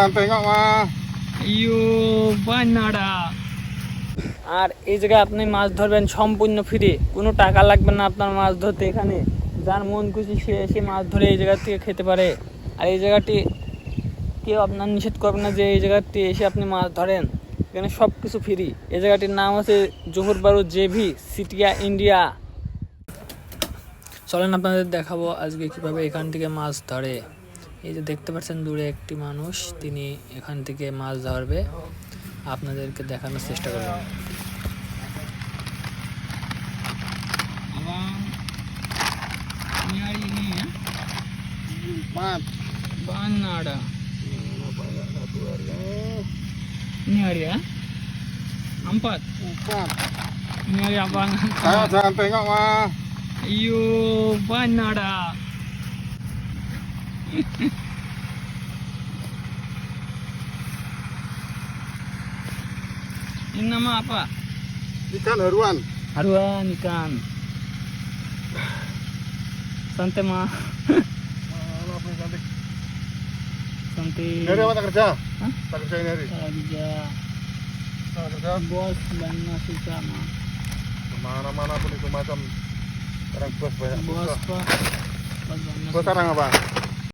Tengok mah. ইয়ো বান্নাড়া। আর এই জায়গায় আপনি মাছ ধরবেন সম্পূর্ণ ফ্রি, কোনো টাকা লাগবে না আপনার মাছ ধরতে। এখানে যার মন খুশি সে এসে মাছ ধরে এই জায়গা থেকে খেতে পারে। আর এই জায়গাটি কেউ আপনার নিষেধ করবে না যে এই জায়গাটি এসে আপনি মাছ ধরেন। এখানে সব কিছু ফ্রি। এই জায়গাটির নাম আছে জোহর বারু জেভি সিটিয়া ইন্ডিয়া। চলেন আপনাদের দেখাবো আজকে কিভাবে এখান থেকে মাছ ধরে। এই যে দেখতে পাচ্ছেন দূরে একটি মানুষ, তিনি এখান থেকে মাছ ধরবে, আপনাদেরকে দেখানোর চেষ্টা করব। Mat. Banada. Ini hari ya? 4. Ini hari abang. Jangan tengok mah. Iyo banada. Ini nama apa? Ikan haruan. Haruan ikan. Santai mah. Mana apa yang cantik? Santai. Ini hari apa tak kerja? Hah? Tak kerja ini hari. Kerja. Tak kerja. Bos dan nasi sama. Kemana-mana pun itu macam. Sekarang bos banyak. Bos pak. Bos banyak. Bos sekarang apa?